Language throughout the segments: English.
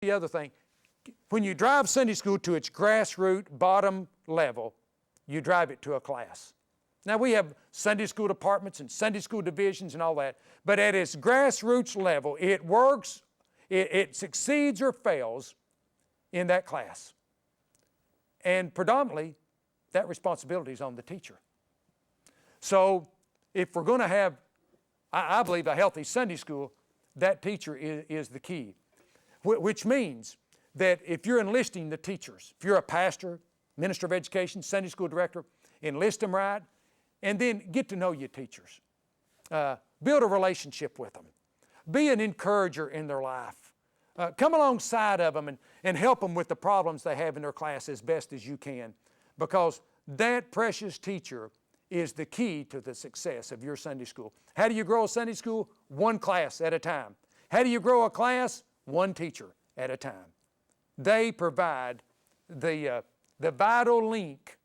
the other thing. When you drive Sunday school to its grassroots bottom level, you drive it to a class. Now we have Sunday school departments and Sunday school divisions and all that, but at its grassroots level, it works, it succeeds or fails in that class. And predominantly, that responsibility is on the teacher. So if we're going to have, I believe, a healthy Sunday school, that teacher is the key. Which means that if you're enlisting the teachers, if you're a pastor, minister of education, Sunday school director, enlist them right, and then get to know your teachers. Build a relationship with them. Be an encourager in their life. Come alongside of them and help them with the problems they have in their class as best as you can, because that precious teacher is the key to the success of your Sunday school. How do you grow a Sunday school? One class at a time. How do you grow a class? One teacher at a time. They provide the vital link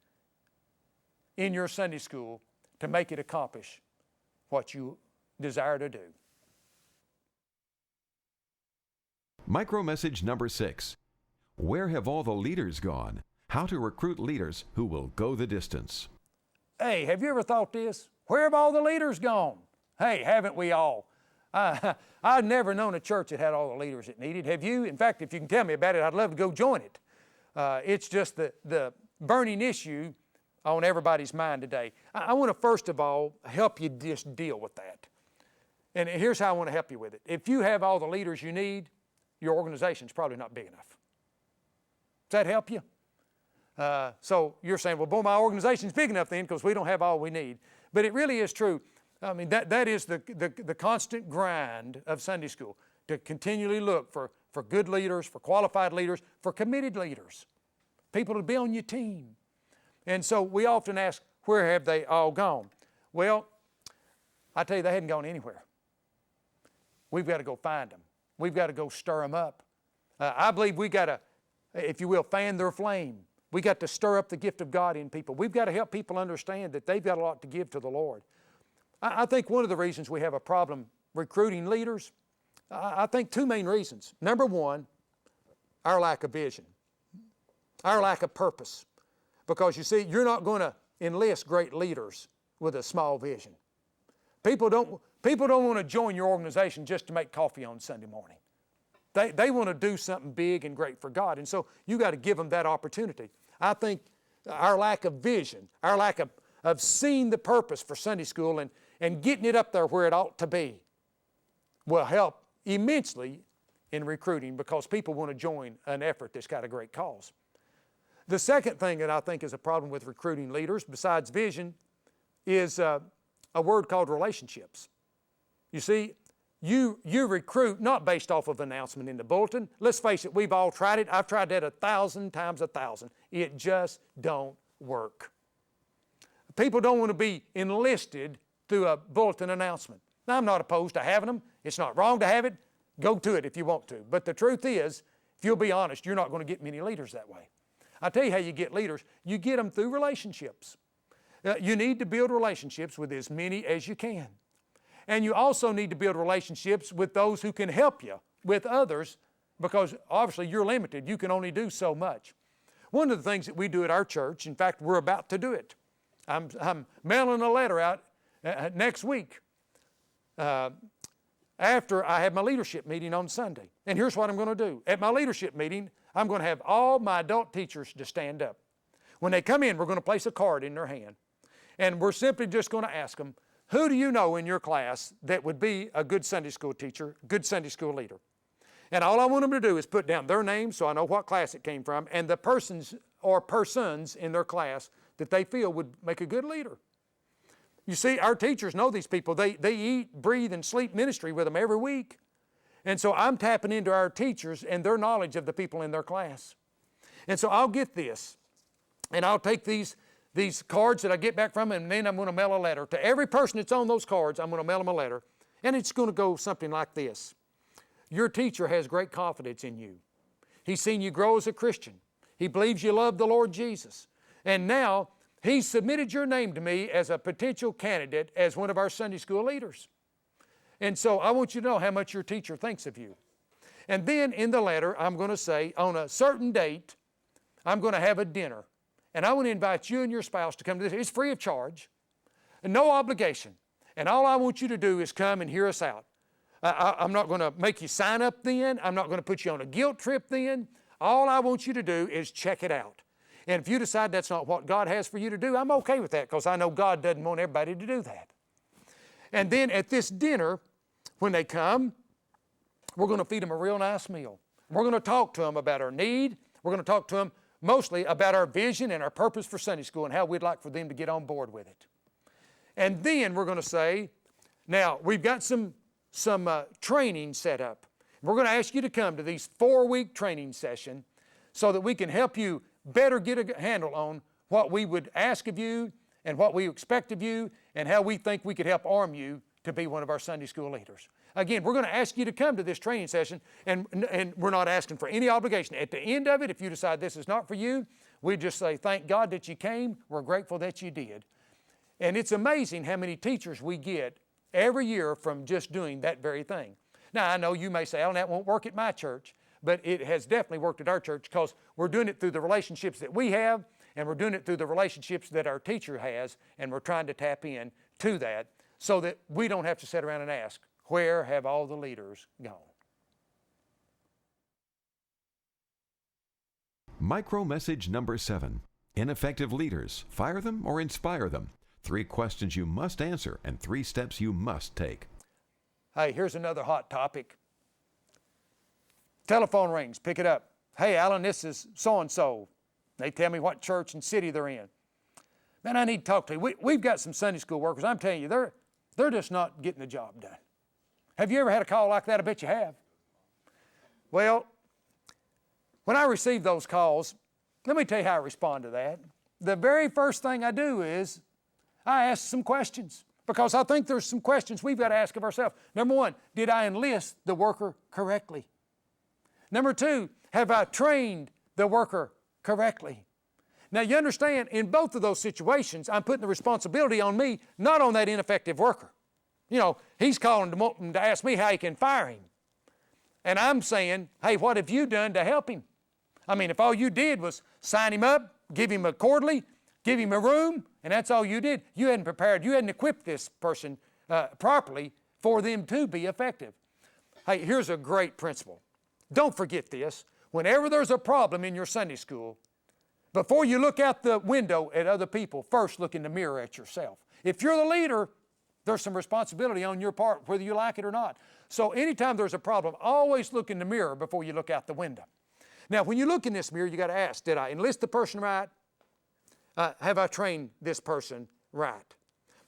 in your Sunday school to make it accomplish what you desire to do. Micro message number 6. Where have all the leaders gone? How to recruit leaders who will go the distance. Hey, have you ever thought this? Where have all the leaders gone? Hey, haven't we all? I've never known a church that had all the leaders it needed. Have you? In fact, if you can tell me about it, I'd love to go join it. It's just the burning issue on everybody's mind today. I want to first of all help you just deal with that. And here's how I want to help you with it. If you have all the leaders you need, your organization's probably not big enough. Does that help you? So you're saying, well, boy, my organization's big enough then because we don't have all we need. But it really is true. I mean, that is the constant grind of Sunday school, to continually look for good leaders, for qualified leaders, for committed leaders, people to be on your team. And so we often ask, where have they all gone? Well, I tell you, they hadn't gone anywhere. We've got to go find them. We've got to go stir them up. I believe we got to, if you will, fan their flame. We got to stir up the gift of God in people. We've got to help people understand that they've got a lot to give to the Lord. I think one of the reasons we have a problem recruiting leaders, I think two main reasons. Number one, our lack of vision, our lack of purpose. Because you see, you're not going to enlist great leaders with a small vision. People don't want to join your organization just to make coffee on Sunday morning. They want to do something big and great for God, and so you got to give them that opportunity. I think our lack of vision, our lack of seeing the purpose for Sunday school and getting it up there where it ought to be will help immensely in recruiting, because people want to join an effort that's got a great cause. The second thing that I think is a problem with recruiting leaders, besides vision, is a word called relationships. You see, you recruit not based off of announcement in the bulletin. Let's face it, we've all tried it. I've tried that 1,000 times 1,000. It just don't work. People don't want to be enlisted through a bulletin announcement. Now, I'm not opposed to having them. It's not wrong to have it. Go to it if you want to. But the truth is, if you'll be honest, you're not going to get many leaders that way. I'll tell you how you get leaders. You get them through relationships. You need to build relationships with as many as you can. And you also need to build relationships with those who can help you with others, because obviously you're limited. You can only do so much. One of the things that we do at our church, in fact, we're about to do it. I'm mailing a letter out next week after I have my leadership meeting on Sunday. And here's what I'm going to do. At my leadership meeting, I'm going to have all my adult teachers to stand up. When they come in, we're going to place a card in their hand. And we're simply just going to ask them, who do you know in your class that would be a good Sunday school teacher, good Sunday school leader? And all I want them to do is put down their name so I know what class it came from, and the persons or persons in their class that they feel would make a good leader. You see, our teachers know these people. They eat, breathe, and sleep ministry with them every week. And so I'm tapping into our teachers and their knowledge of the people in their class. And so I'll get this, and I'll take these cards that I get back from them, and then I'm going to mail a letter. To every person that's on those cards, I'm going to mail them a letter. And it's going to go something like this. Your teacher has great confidence in you. He's seen you grow as a Christian. He believes you love the Lord Jesus. And now, he's submitted your name to me as a potential candidate as one of our Sunday school leaders. And so I want you to know how much your teacher thinks of you. And then in the letter, I'm going to say, on a certain date, I'm going to have a dinner. And I want to invite you and your spouse to come to this. It's free of charge, and no obligation. And all I want you to do is come and hear us out. I'm not going to make you sign up then. I'm not going to put you on a guilt trip then. All I want you to do is check it out. And if you decide that's not what God has for you to do, I'm okay with that, because I know God doesn't want everybody to do that. And then at this dinner, when they come, we're going to feed them a real nice meal. We're going to talk to them about our need. We're going to talk to them mostly about our vision and our purpose for Sunday school and how we'd like for them to get on board with it. And then we're going to say, now, we've got some training set up. We're going to ask you to come to these 4-week training session so that we can help you better get a handle on what we would ask of you and what we expect of you and how we think we could help arm you to be one of our Sunday school leaders. Again, we're going to ask you to come to this training session, and we're not asking for any obligation. At the end of it, if you decide this is not for you, we just say, thank God that you came. We're grateful that you did. And it's amazing how many teachers we get every year from just doing that very thing. Now, I know you may say, Allan, that won't work at my church, but it has definitely worked at our church, because we're doing it through the relationships that we have, and we're doing it through the relationships that our teacher has, and we're trying to tap in to that so that we don't have to sit around and ask, where have all the leaders gone? Micro message number 7. Ineffective leaders. Fire them or inspire them? 3 questions you must answer and 3 steps you must take. Hey, here's another hot topic. Telephone rings, pick it up. Hey, Allan, this is so-and-so. They tell me what church and city they're in. Man, I need to talk to you. We've got some Sunday school workers. I'm telling you, they're just not getting the job done. Have you ever had a call like that? I bet you have. Well, when I receive those calls, let me tell you how I respond to that. The very first thing I do is I ask some questions, because I think there's some questions we've got to ask of ourselves. Number 1, did I enlist the worker correctly? Number 2, have I trained the worker correctly? Now, you understand, in both of those situations, I'm putting the responsibility on me, not on that ineffective worker. You know, he's calling to ask me how he can fire him. And I'm saying, hey, what have you done to help him? I mean, if all you did was sign him up, give him a quarterly, give him a room, and that's all you did, you hadn't prepared, you hadn't equipped this person properly for them to be effective. Hey, here's a great principle. Don't forget this. Whenever there's a problem in your Sunday school, before you look out the window at other people, first look in the mirror at yourself. If you're the leader, there's some responsibility on your part, whether you like it or not. So anytime there's a problem, always look in the mirror before you look out the window. Now, when you look in this mirror, you got to ask, did I enlist the person right? Have I trained this person right?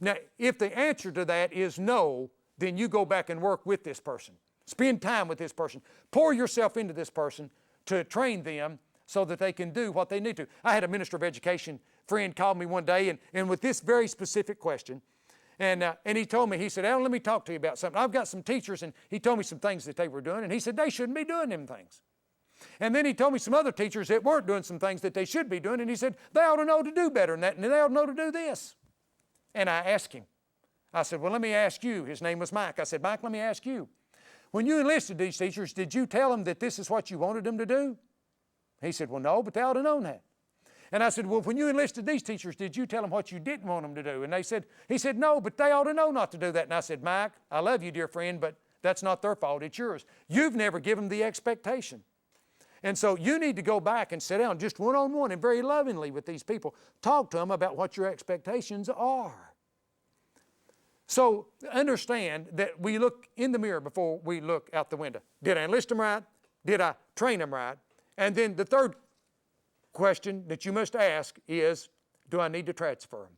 Now, if the answer to that is no, then you go back and work with this person. Spend time with this person. Pour yourself into this person to train them so that they can do what they need to. I had a minister of education friend call me one day and with this very specific question. And he told me, he said, Allan, let me talk to you about something. I've got some teachers, and he told me some things that they were doing, and he said they shouldn't be doing them things. And then he told me some other teachers that weren't doing some things that they should be doing, and he said they ought to know to do better than that, and they ought to know to do this. And I asked him, I said, well, let me ask you. His name was Mike. I said, Mike, let me ask you. When you enlisted these teachers, did you tell them that this is what you wanted them to do? He said, well, no, but they ought to know that. And I said, well, when you enlisted these teachers, did you tell them what you didn't want them to do? And he said, no, but they ought to know not to do that. And I said, Mike, I love you, dear friend, but that's not their fault, it's yours. You've never given them the expectation. And so you need to go back and sit down just one-on-one and very lovingly with these people. Talk to them about what your expectations are. So understand that we look in the mirror before we look out the window. Did I enlist them right? Did I train them right? And then the third question that you must ask is, do I need to transfer them?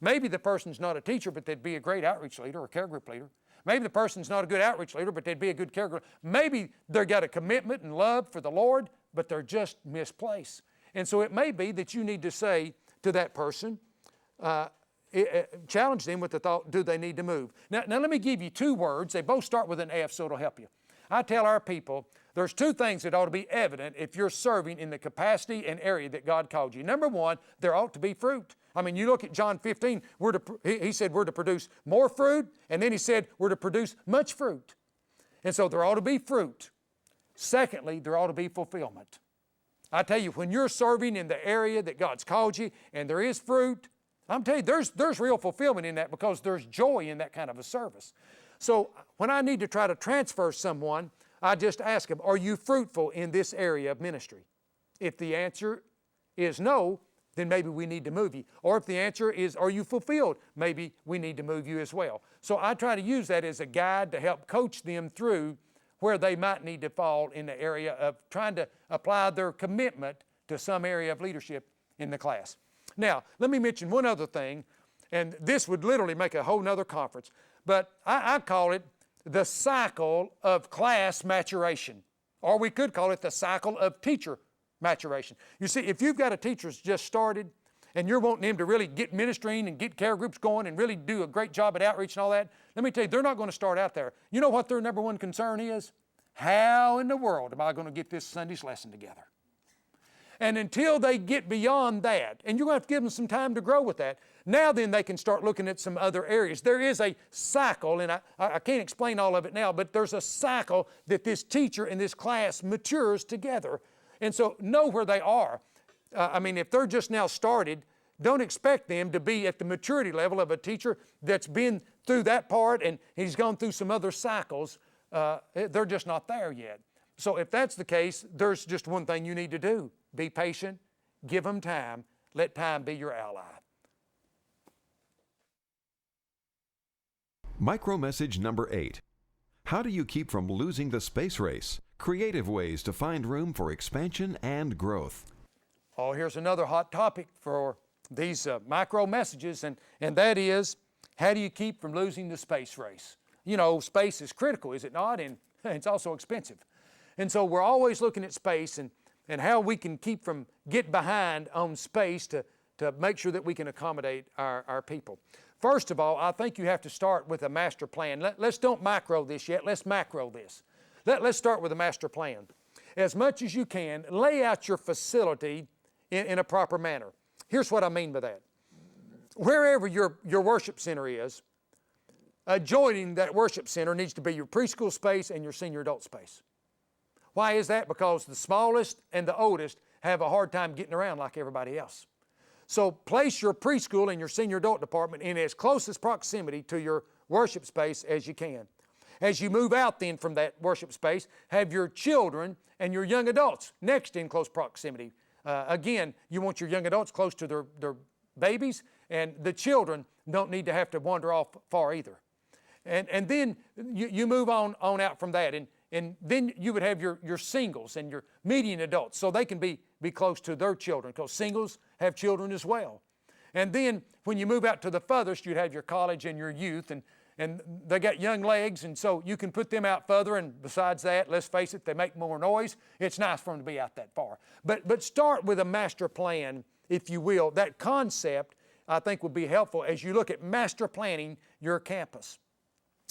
Maybe the person's not a teacher, but they'd be a great outreach leader or care group leader. Maybe the person's not a good outreach leader, but they'd be a good care group. Maybe they've got a commitment and love for the Lord, but they're just misplaced. And so it may be that you need to say to that person, challenge them with the thought, do they need to move? Now let me give you 2 words. They both start with an F, so it'll help you. I tell our people, there's 2 things that ought to be evident if you're serving in the capacity and area that God called you. Number 1, there ought to be fruit. I mean, you look at John 15, he said we're to produce more fruit, and then he said we're to produce much fruit. And so there ought to be fruit. Secondly, there ought to be fulfillment. I tell you, when you're serving in the area that God's called you and there is fruit, I'm telling you, there's real fulfillment in that because there's joy in that kind of a service. So when I need to try to transfer someone, I just ask them, are you fruitful in this area of ministry? If the answer is no, then maybe we need to move you. Or if the answer is, are you fulfilled? Maybe we need to move you as well. So I try to use that as a guide to help coach them through where they might need to fall in the area of trying to apply their commitment to some area of leadership in the class. Now, let me mention one other thing, and this would literally make a whole nother conference, but I call it the cycle of class maturation, or we could call it the cycle of teacher maturation. You see, if you've got a teacher that's just started and you're wanting them to really get ministering and get care groups going and really do a great job at outreach and all that, let me tell you, they're not going to start out there. You know what their number one concern is? How in the world am I going to get this Sunday's lesson together? And until they get beyond that, and you're going to have to give them some time to grow with that, now then they can start looking at some other areas. There is a cycle, and I can't explain all of it now, but there's a cycle that this teacher and this class matures together. And so know where they are. If they're just now started, don't expect them to be at the maturity level of a teacher that's been through that part and he's gone through some other cycles. They're just not there yet. So if that's the case, there's just one thing you need to do. Be patient, give them time, let time be your ally. Micro message number 8. How do you keep from losing the space race? Creative ways to find room for expansion and growth. Oh, here's another hot topic for these micro messages, and that is, how do you keep from losing the space race? You know, space is critical, is it not? And it's also expensive. And so we're always looking at space and how we can keep from get behind on space to make sure that we can accommodate our people. First of all, I think you have to start with a master plan. Let's don't micro this yet, let's macro this. Let's start with a master plan. As much as you can, lay out your facility in a proper manner. Here's what I mean by that. Wherever your worship center is, adjoining that worship center needs to be your preschool space and your senior adult space. Why is that? Because the smallest and the oldest have a hard time getting around like everybody else. So place your preschool and your senior adult department in as close as proximity to your worship space as you can. As you move out then from that worship space, have your children and your young adults next in close proximity. Again, you want your young adults close to their babies, and the children don't need to have to wander off far either. And then you move on out from that, and then you would have your singles and your median adults, so they can be close to their children, because singles have children as well. And then when you move out to the furthest, you'd have your college and your youth, and they got young legs, and so you can put them out further, and besides that, let's face it, they make more noise. It's nice for them to be out that far. But start with a master plan, if you will. That concept, I think, would be helpful as you look at master planning your campus.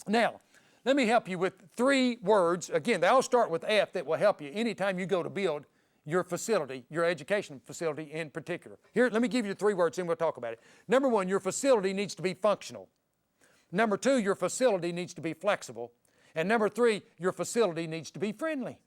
Now, let me help you with 3 words. Again, they all start with F that will help you anytime you go to build your facility, your education facility in particular. Here, let me give you 3 words, and we'll talk about it. Number 1, your facility needs to be functional. Number 2, your facility needs to be flexible. And number 3, your facility needs to be friendly.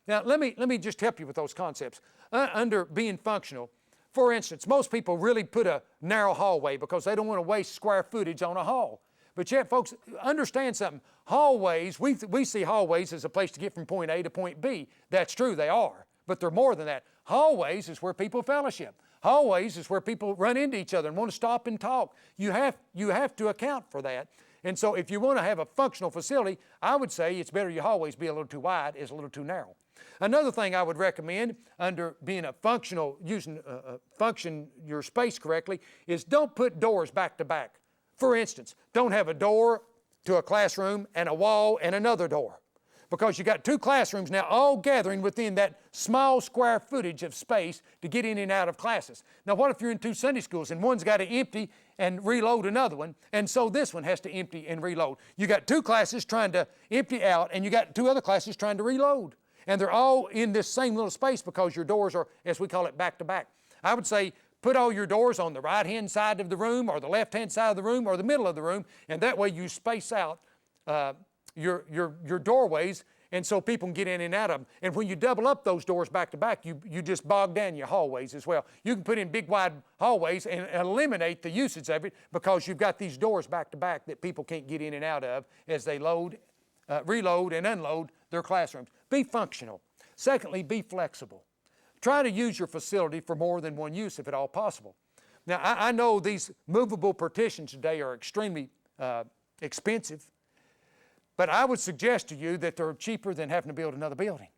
Now, let me just help you with those concepts. Under being functional, for instance, most people really put a narrow hallway because they don't want to waste square footage on a hall. But yet, folks, understand something. Hallways, we see hallways as a place to get from point A to point B. That's true, they are. But they're more than that. Hallways is where people fellowship. Hallways is where people run into each other and want to stop and talk. You have to account for that. And so if you want to have a functional facility, I would say it's better your hallways be a little too wide, it's a little too narrow. Another thing I would recommend under being a functional, function your space correctly, is don't put doors back to back. For instance, don't have a door to a classroom and a wall and another door, because you got 2 classrooms now all gathering within that small square footage of space to get in and out of classes. Now what if you're in 2 Sunday schools and one's got to empty and reload another one, and so this one has to empty and reload? You got 2 classes trying to empty out, and you got 2 other classes trying to reload. And they're all in this same little space because your doors are, as we call it, back to back. I would say put all your doors on the right-hand side of the room or the left-hand side of the room or the middle of the room, and that way you space out your doorways, and so people can get in and out of them. And when you double up those doors back to back, you just bog down your hallways as well. You can put in big wide hallways and eliminate the usage of it because you've got these doors back to back that people can't get in and out of as they reload and unload their classrooms. Be functional. Secondly, be flexible. Try to use your facility for more than one use if at all possible. Now, I know these movable partitions today are extremely expensive, but I would suggest to you that they're cheaper than having to build another building.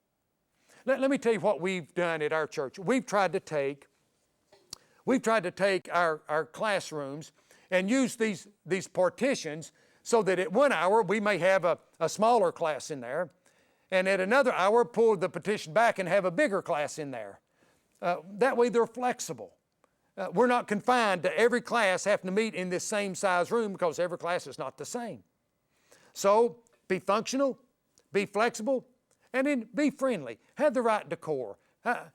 Let me tell you what we've done at our church. We've tried to take our classrooms and use these partitions so that at 1 hour we may have a smaller class in there, and at another hour pull the partition back and have a bigger class in there. That way they're flexible. We're not confined to every class having to meet in this same size room because every class is not the same. So be functional, be flexible, and then be friendly. Have the right decor. Have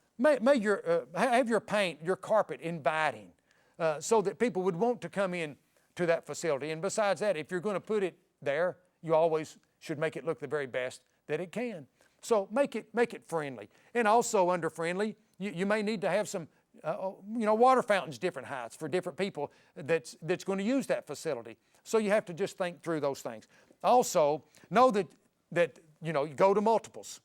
your paint, your carpet inviting so that people would want to come in to that facility. And besides that, if you're going to put it there, you always should make it look the very best that it can. So make it friendly. And also under friendly, you may need to have some water fountains different heights for different people that's going to use that facility. So you have to just think through those things. Also, know that you go to multiples.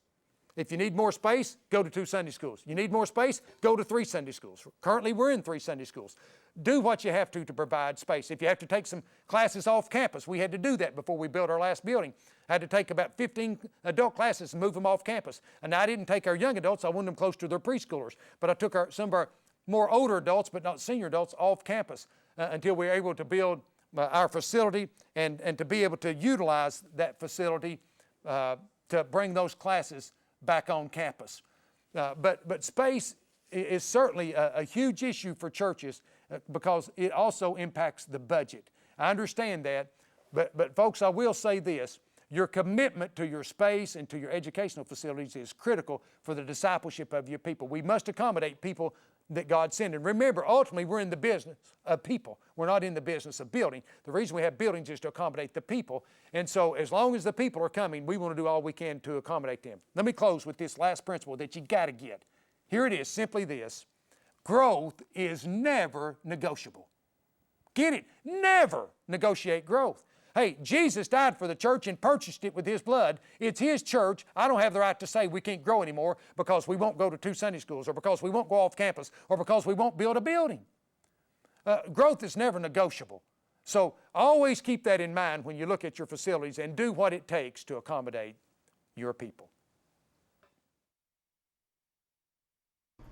If you need more space, go to 2 Sunday schools. You need more space, go to 3 Sunday schools. Currently, we're in 3 Sunday schools. Do what you have to provide space. If you have to take some classes off campus, we had to do that before we built our last building. I had to take about 15 adult classes and move them off campus. And I didn't take our young adults. I wanted them close to their preschoolers. But I took some of our more older adults, but not senior adults, off campus until we were able to build our facility and to be able to utilize that facility to bring those classes back on campus. But space is certainly a huge issue for churches because it also impacts the budget. I understand that, but folks, I will say this. Your commitment to your space and to your educational facilities is critical for the discipleship of your people. We must accommodate people that God sent. And remember, ultimately, we're in the business of people. We're not in the business of building. The reason we have buildings is to accommodate the people. And so as long as the people are coming, we want to do all we can to accommodate them. Let me close with this last principle that you got to get. Here it is, simply this. Growth is never negotiable. Get it? Never negotiate growth. Hey, Jesus died for the church and purchased it with His blood. It's His church. I don't have the right to say we can't grow anymore because we won't go to 2 Sunday schools or because we won't go off campus or because we won't build a building. Growth is never negotiable. So always keep that in mind when you look at your facilities and do what it takes to accommodate your people.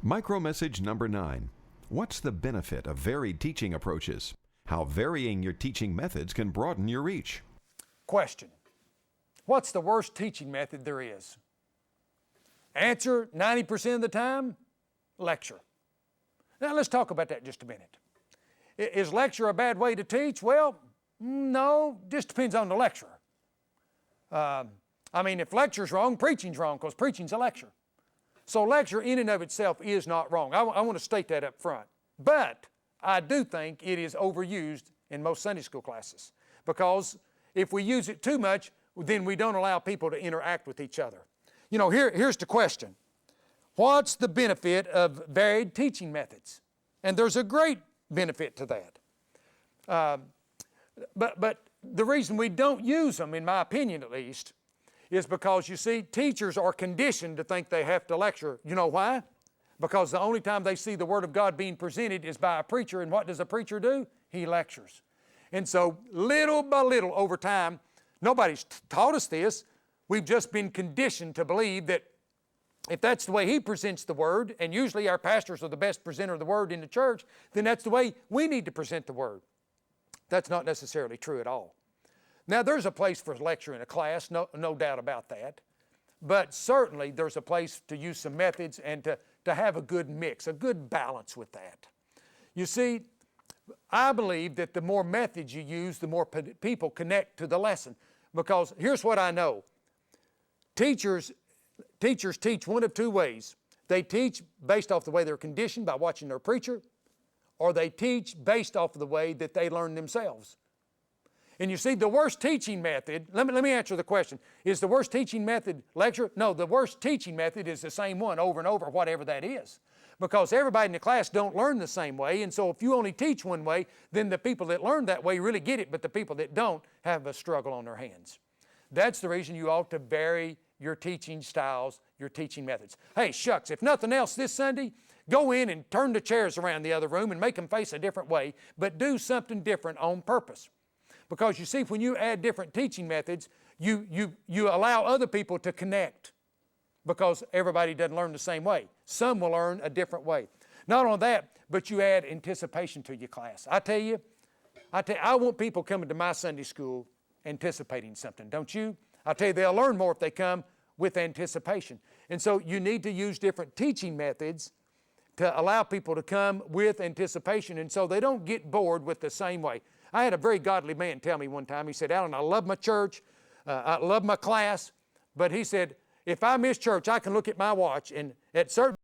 Micro message number 9. What's the benefit of varied teaching approaches? How varying your teaching methods can broaden your reach. Question. What's the worst teaching method there is? Answer 90% of the time, lecture. Now let's talk about that just a minute. Is lecture a bad way to teach? Well, no, just depends on the lecturer. If lecture's wrong, preaching's wrong because preaching's a lecture. So lecture in and of itself is not wrong. I want to state that up front. But I do think it is overused in most Sunday school classes because if we use it too much, then we don't allow people to interact with each other. Here's the question. What's the benefit of varied teaching methods? And there's a great benefit to that. But the reason we don't use them, in my opinion at least, is because, you see, teachers are conditioned to think they have to lecture. You know why? Because the only time they see the Word of God being presented is by a preacher, and what does a preacher do? He lectures. And so little by little over time, nobody's taught us this, we've just been conditioned to believe that if that's the way he presents the Word, and usually our pastors are the best presenter of the Word in the church, then that's the way we need to present the Word. That's not necessarily true at all. Now there's a place for lecture in a class, no doubt about that. But certainly there's a place to use some methods and to have a good mix, a good balance with that. You see, I believe that the more methods you use, the more people connect to the lesson. Because here's what I know. Teachers teach one of two ways. They teach based off the way they're conditioned by watching their preacher, or they teach based off of the way that they learn themselves. And you see, the worst teaching method, let me answer the question. Is the worst teaching method lecture? No, the worst teaching method is the same one over and over, whatever that is. Because everybody in the class don't learn the same way, and so if you only teach one way, then the people that learn that way really get it, but the people that don't have a struggle on their hands. That's the reason you ought to vary your teaching styles, your teaching methods. Hey, shucks, if nothing else this Sunday, go in and turn the chairs around the other room and make them face a different way, but do something different on purpose. Because you see, when you add different teaching methods, you allow other people to connect, because everybody doesn't learn the same way. Some will learn a different way. Not only that, but you add anticipation to your class. I tell you, I want people coming to my Sunday school anticipating something, don't you? I tell you, they'll learn more if they come with anticipation. And so you need to use different teaching methods to allow people to come with anticipation, and so they don't get bored with the same way. I had a very godly man tell me one time, he said, Allan, I love my church, I love my class, but he said, if I miss church, I can look at my watch, and at certain